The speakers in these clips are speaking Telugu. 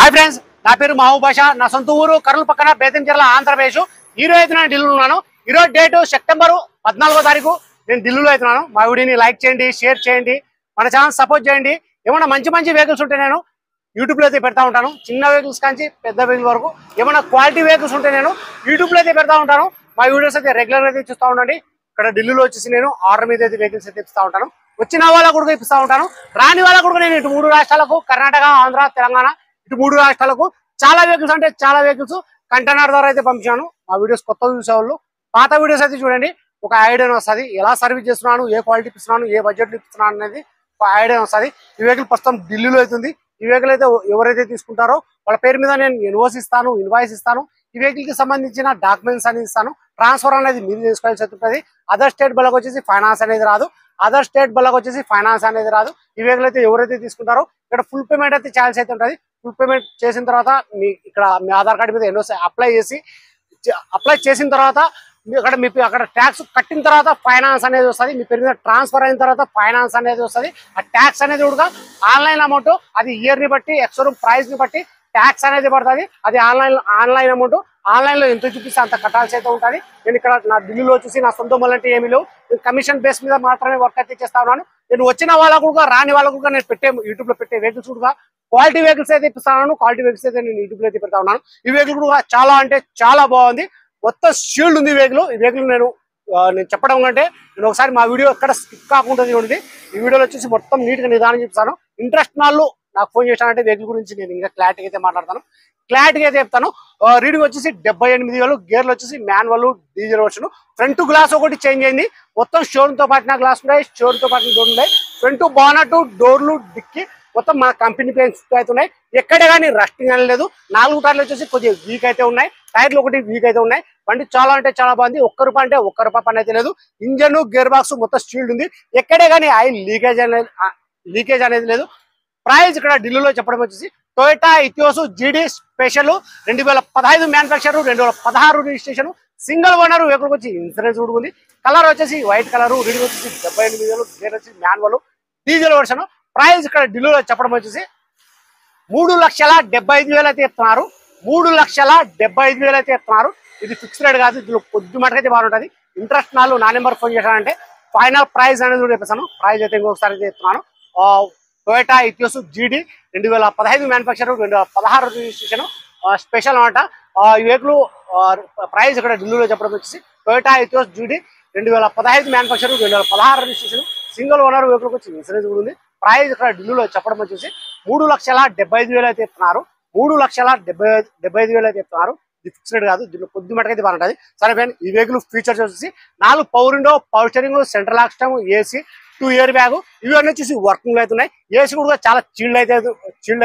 హాయ్ ఫ్రెండ్స్, నా పేరు మహబూబ్ బాషా. నా సొంత ఊరు కర్నూలు పక్కన బేతంచెర్ల, ఆంధ్రప్రదేశ్. ఈ రోజు అయితే నేను ఢిల్లీలో ఉన్నాను. ఈ రోజు డేటు సెప్టెంబర్ 14వ తారీఖు. నేను ఢిల్లీలో అవుతున్నాను. మా వీడియోని లైక్ చేయండి, షేర్ చేయండి, మన ఛానల్ సపోర్ట్ చేయండి. ఏమైనా మంచి మంచి వెహికల్స్ ఉంటే నేను యూట్యూబ్లో అయితే పెడతా ఉంటాను. చిన్న వెహికల్స్ కానీ పెద్ద వెహికల్ వరకు ఏమైనా క్వాలిటీ వెహికల్స్ ఉంటే నేను యూట్యూబ్లో అయితే పెడతా ఉంటాను. మా వీడియోస్ అయితే రెగ్యులర్ అయితే చూస్తూ ఉండండి. ఇక్కడ ఢిల్లీలో వచ్చేసి నేను ఆర్డర్ మీద అయితే వెహికల్స్ అయితే ఇస్తూ ఉంటాను. వచ్చిన వాళ్ళకు కూడా ఇప్పిస్తూ ఉంటాను. రాని వాళ్ళకు కూడా నేను ఇటు 3 రాష్ట్రాలకు, కర్ణాటక, ఆంధ్ర, తెలంగాణ, ఇటు 3 రాష్ట్రాలకు చాలా వెహికల్స్ అంటే చాలా వెహికల్స్ కంటైనర్ ద్వారా అయితే పంపించాను. మా వీడియోస్ కొత్త చూసేవాళ్ళు పాత వీడియోస్ అయితే చూడండి. ఒక ఐడియా వస్తుంది, ఎలా సర్వీస్ చేస్తున్నాను, ఏ క్వాలిటీ ఇస్తున్నాను, ఏ బడ్జెట్ ఇస్తున్నాను అనేది ఒక ఐడియా వస్తుంది. ఈ వెహికల్ ప్రస్తుతం ఢిల్లీలో అవుతుంది. ఈ వెహికల్ అయితే ఎవరైతే తీసుకుంటారో వాళ్ళ పేరు మీద నేను ఇన్వాయిస్ ఇస్తాను. ఈ వెహికల్ కి సంబంధించిన డాక్యుమెంట్స్ అనేది ఇస్తాను. ట్రాన్స్ఫర్ అనేది మీరు చేసుకోవాల్సి ఉంటుంది. అదర్ స్టేట్ బళ్ళకి వచ్చేసి ఫైనాన్స్ అనేది రాదు. ఈ వెహికల్ అయితే ఎవరైతే తీసుకుంటారో ఇక్కడ ఫుల్ పేమెంట్ అయితే ఛార్జ్ అయితే ఉంటుంది. ఫుల్ పేమెంట్ చేసిన తర్వాత మీ ఆధార్ కార్డు మీద ఎన్ఓసి అప్లై చేసిన తర్వాత అక్కడ ట్యాక్స్ కట్టిన తర్వాత ఫైనాన్స్ అనేది వస్తుంది. మీ పేరు మీద ట్రాన్స్ఫర్ అయిన తర్వాత ఫైనాన్స్ అనేది వస్తుంది. ఆ ట్యాక్స్ అనేది కూడా ఆన్లైన్ అమౌంట్, అది ఇయర్ ని బట్టి, ఎక్స్‌షోరూమ్ ప్రైస్ ని బట్టి ట్యాక్స్ అనేది పడుతుంది. అది ఆన్లైన్ అమౌంట్. ఆన్లైన్ లో ఎంత చూపిస్తే అంత కట్టాల్సి అయితే ఉంటుంది. నేను ఇక్కడ నా ఢిల్లీలో వచ్చేసి నా సొంత మళ్ళీ ఏమీ లేవు. కమిషన్ బేస్ మీద మాత్రమే వర్క్ అయితే చేస్తా ఉన్నాను. నేను వచ్చిన వాళ్ళకు కూడా రాని వాళ్ళకు కూడా నేను యూట్యూబ్ లో పెట్టే వెహికల్స్ కూడా క్వాలిటీ వెహికల్స్ అయితే ఇప్పిస్తాను. క్వాలిటీ వెహికల్స్ అయితే నేను యూట్యూబ్ లో అయితే పెడతా ఉన్నాను. ఈ వెహికల్ కూడా చాలా అంటే చాలా బాగుంది. మొత్తం షీల్డ్ ఉంది ఈ వెహికల్ నేను చెప్పడం కంటే నేను ఒకసారి మా వీడియో ఎక్కడ స్కిప్ కాకుండా చూడండి. ఈ వీడియోలో వచ్చేసి మొత్తం నీట్ గా నిదానం చెప్తాను. ఇంట్రెస్ట్ వాళ్ళు నాకు ఫోన్ చేశానంటే వెహికల్ గురించి నేను ఇంకా క్లారిటీగా అయితే మాట్లాడతాను, క్లారిటీగా అయితే చెప్తాను. రీడింగ్ వచ్చేసి 78,000, గేర్లు వచ్చేసి manual, diesel version. Front glass ఒకటి చేంజ్ అయింది. మొత్తం షోరూమ్ తో పాటిన గ్లాస్ ఉన్నాయి, షోరూమ్ తో పాటిన డోర్లు ఉన్నాయి. ఫ్రంట్ బానట్, డోర్లు, డిక్కి మొత్తం మన కంపెనీ పెయింట్స్ అయితే ఉన్నాయి. ఎక్కడే కానీ రస్టింగ్ అని లేదు. 4 టైర్లు వచ్చేసి కొద్దిగా వీక్ అయితే ఉన్నాయి. టైర్లు ఒకటి వీక్ అయితే ఉన్నాయి. బండి చాలా అంటే చాలా బాగుంది. ఒక్క రూపాయి అంటే ఒక్క రూపాయి పని అయితే లేదు. ఇంజన్, గేర్ బాక్స్ మొత్తం స్టీల్డ్ ఉంది. ఎక్కడే కానీ ఆయిల్ లీకేజ్ అనేది లేదు. ప్రైస్ ఇక్కడ ఢిల్లీలో చెప్పడం వచ్చేసి టొయోటా ఇథియోస్ జీడీ special 2015 manufacture, 2016 registration, single owner. Vehicle వచ్చి ఇన్సూరెన్స్ కూడా ఉంది. కలర్ వచ్చేసి వైట్ కలర్. రీడింగ్ వచ్చేసి 78,000, గేర్ వచ్చేసి మాన్యువల్, డీజిల్ వర్షన్. ప్రైస్ ఇక్కడ ఢిల్లీలో చెప్పడం వచ్చేసి 3,75,000 అయితే ఇస్తున్నారు. 3,75,000 అయితే ఇస్తున్నారు. ఇది ఫిక్స్డ్ రేట్ కాదు. ఇందులో కొద్ది మటుకైతే బాగుంటుంది. ఇంట్రెస్ట్ నాలుగు నా నెంబర్ ఫోన్ చేశానంటే ఫైనల్ ప్రైస్ అనేది కూడా చెప్పేస్తాను. ప్రైస్ అయితే ఇంకొకసారి అయితే ఇస్తున్నాను. టొయోటా ఇథియోస్ జీడీ 2015 మ్యానుఫ్యాక్చర్, 2016 రిజిస్ట్రేషన్, స్పెషల్ అనమాట. ఈ వెహికల్ ప్రైస్ ఇక్కడ ఢిల్లీలో చెప్పడం వచ్చేసి టొయోటా ఇథియోస్ జీడీ 2015 manufacture, 2016 registration, single owner. Vehicle వచ్చి ఇన్సూరెన్స్ కూడా ఉంది. ప్రైస్ ఇక్కడ ఢిల్లీలో చెప్పడం వచ్చేసి 3,75,000 అయితే ఇస్తున్నారు. 3,75,000 అయితే ఇస్తున్నారు. ఇది ఫిక్స్డ్ కాదు. దీంట్లో కొద్ది మటుకైతే బాగుంటుంది. సరే ఫ్రెండ్, ఈ వెహికల్ ఫీచర్స్ వచ్చేసి 4 power window, power steering, central lock system, AC, 2 air bag, ఇవన్నీ వచ్చేసి వర్కింగ్ లో అయితే ఉన్నాయి. ఏసీ కూడా చాలా చీల్డ్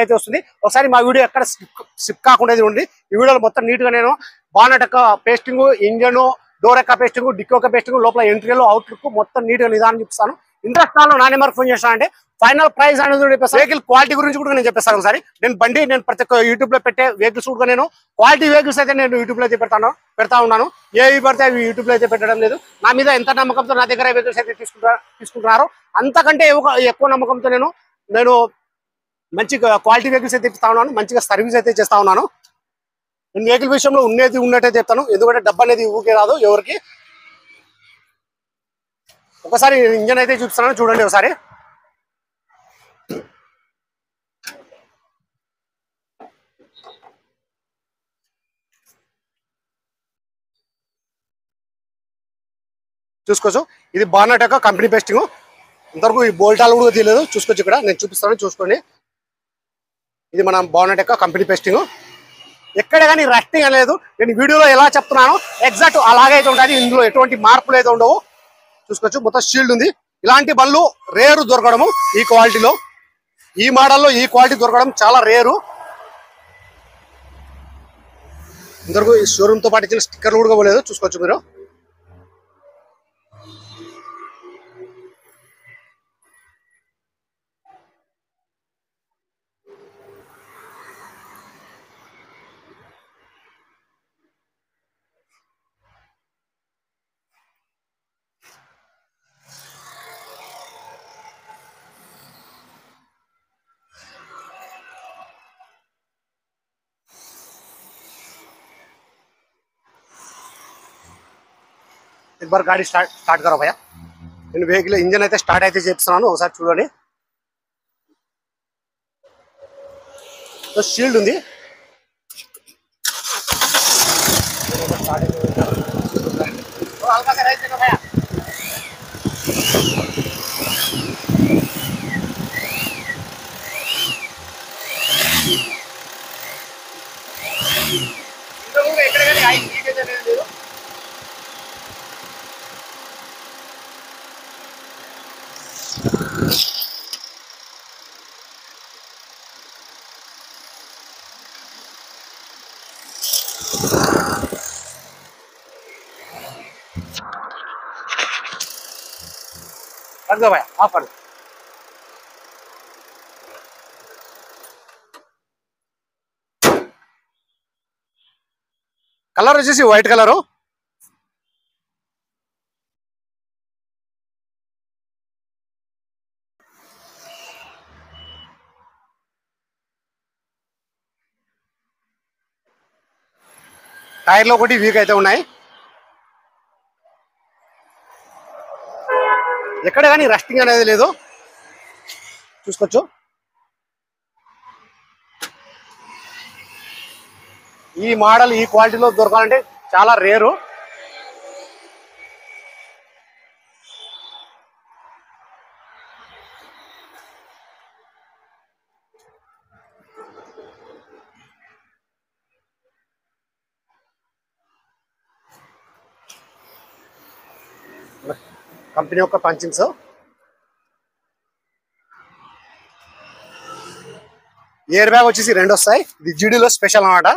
అయితే వస్తుంది. ఒకసారి మా వీడియో ఎక్కడ స్కిప్ కాకుండా ఉంది. ఈ వీడియోలో మొత్తం నీట్ గా నేను బానెట్ యొక్క పేస్టింగ్, ఇంజన్, డోర్ యొక్క పేస్టింగ్, డిక్కీ యొక్క పేస్టింగ్, లోపల ఎంట్రీలో అవుట్లుక్ మొత్తం నీట్ గా నిదానం చూపిస్తాను. ఇంట్రెస్ట్ వాళ్ళు నా నెంబర్ ఫోన్ చేస్తానంటే ఫైనల్ ప్రైస్ అనేది చెప్పేస్తాను. వెహికల్ క్వాలిటీ గురించి కూడా నేను చెప్పేస్తాను. ఒకసారి నేను ప్రతి ఒక్క యూట్యూబ్ లో పెట్టే వెహికల్స్ కూడా నేను క్వాలిటీ వెహికల్స్ అయితే నేను యూట్యూబ్ లో అయితే పెడతా ఉన్నాను. ఏవి పడితే అవి యూట్యూబ్ లో అయితే పెట్టడం లేదు. నా మీద ఎంత నమ్మకంతో నా దగ్గర వెహికల్స్ అయితే తీసుకుంటున్నారో అంతకంటే ఎక్కువ నమ్మకంతో నేను మంచి క్వాలిటీ వెహికల్స్ అయితే ఇస్తా ఉన్నాను. మంచిగా సర్వీస్ అయితే చేస్తా ఉన్నాను. నేను వెహికల్ విషయంలో ఉన్నట్టే చెప్తాను. ఎందుకంటే డబ్బు అనేది ఊకే రాదు ఎవరికి. ఒకసారి ఇంజన్ అయితే చూపిస్తున్నాను, చూడండి ఒకసారి. చూసుకోవచ్చు, ఇది బానెట్ యొక్క కంపెనీ పేస్టింగ్. ఇంతవరకు ఈ బోల్టాలు కూడా తెలియదు. చూసుకోవచ్చు, ఇక్కడ నేను చూపిస్తాను, చూసుకోండి. ఇది మన బానెట్ యొక్క కంపెనీ పేస్టింగ్. ఎక్కడ కానీ రస్టింగ్ అనేది. నేను వీడియోలో ఎలా చెప్తున్నానో ఎగ్జాక్ట్ అలాగైతే ఉంటుంది. ఇందులో ఎటువంటి మార్పులు అయితే ఉండవు. చూసుకోవచ్చు, మొత్తం షీల్డ్ ఉంది. ఇలాంటి బండ్లు రేరు దొరకడము. ఈ క్వాలిటీలో, ఈ మోడల్లో ఈ క్వాలిటీ దొరకడం చాలా రేరు. ఇంతవరకు ఈ షోరూమ్ తో పాటు ఇచ్చిన స్టిక్కర్లు కూడా పోలేదు. చూసుకోవచ్చు మీరు. एक बार गाड़ी स्टार्ट करो भैया నేను వెహికల్ ఇంజన్ అయితే స్టార్ట్ అయితే చేస్తున్నాను ఒకసారి చూడండి సో షీల్డ్ ఉంది స్టార్ట్ అయితే तो हल्का सा राइट देखो भैया ఇందులో ఎక్కడ గాని ఐ లీకేజ్ అనేది లేదు कर दो भाई ऑफ कर दो कलर వచ్చేసి వైట్ కలర్ టైర్ లో ఒకటి వీక్ అయితే ఉన్నాయి ఎక్కడ గాని రస్టింగ్ అనేది లేదు చూసుకోవచ్చు ఈ మోడల్ ఈ క్వాలిటీలో దొరకాలంటే చాలా రేరు కంపెనీ యొక్క పంచింగ్స్ ఎయిర్ బ్యాగ్ వచ్చేసి రెండు వస్తాయి ఇది జీడీలో స్పెషల్ అన్నమాట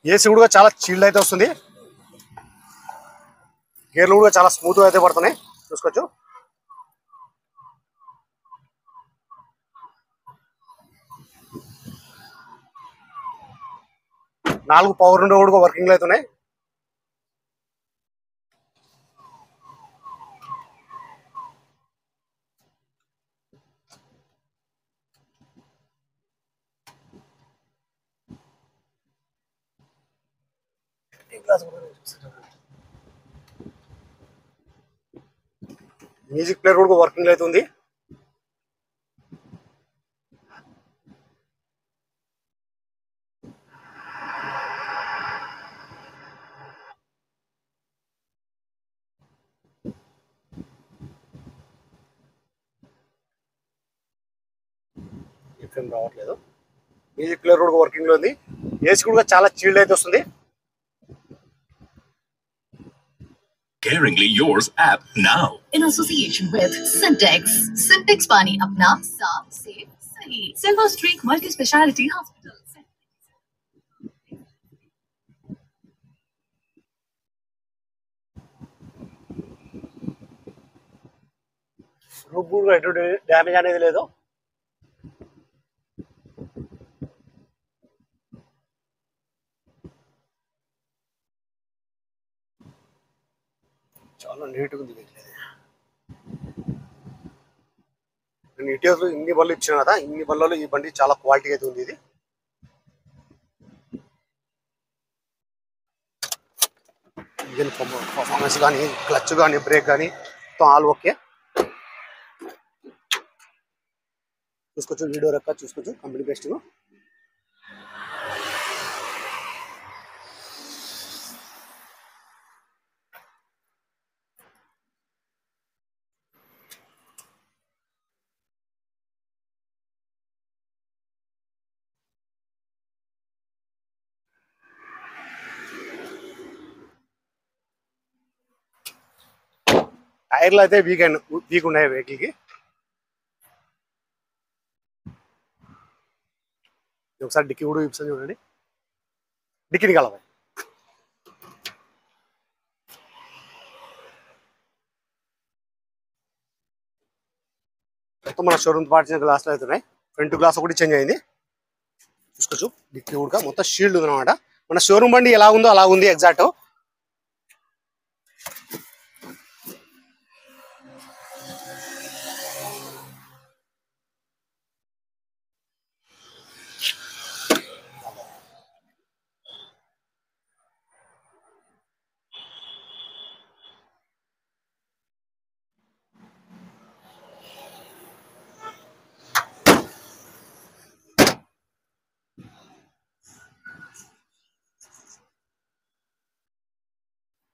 ఏసీ కూడా చాలా చిల్డ్ అయితే వస్తుంది గేర్లు కూడా చాలా స్మూత్ గా అయితే పడుతున్నాయి చూసుకోవచ్చు 4 పవర్ విండో కూడా వర్కింగ్ లో అయితే ఉన్నాయి మ్యూజిక్ ప్లేయర్ కూడా వర్కింగ్ లో అయితే ఉంది ఎఫ్ఎం రావట్లేదు మ్యూజిక్ ప్లేయర్ కూడా వర్కింగ్ లో ఉంది ఏసీ కూడా చాలా చిల్డ్ అయితే వస్తుంది Caringly Yours app now. In association with Syntex. Syntex Pani Apna Saaf Safe Sahi. Silver Streak Multi-Speciality Hospital. Roof కూడా ఎటు డ్యామేజ్ అనేది లేదు చాలా నీట్గా ఉంది నేను ఇటీవల ఇన్ని బళ్ళు ఇచ్చిన కదా ఇన్ని బళ్ళలో ఈ బండి చాలా క్వాలిటీ అయితే ఉంది ఇది ఇంజిన్ పర్ఫార్మెన్స్ కానీ క్లచ్ కానీ బ్రేక్ కానీ మొత్తం ఆల్ ఓకే చూసుకోవచ్చు వీడియో రక్క చూసుకోవచ్చు కంపెనీ బెస్ట్ టైర్లు అయితే వీక్ ఉన్నాయి వెహికల్ కి ఒకసారి డిక్కీ కూడా చూపిస్తాను చూడండి డిక్కీని కలవాలి మొత్తం మన షోరూమ్ పార్చిన గ్లాస్లు అవుతున్నాయి ఫ్రంట్ గ్లాస్ ఒకటి చేంజ్ అయింది చూసుకోవచ్చు డిక్కీ కూడా మొత్తం షీల్డ్ ఉంది అనమాట మన షోరూమ్ బండి ఎలా ఉందో అలా ఉంది ఎగ్జాక్ట్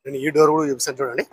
నేను ఈ డోర్ కూడా చూపిస్తాను చూడండి.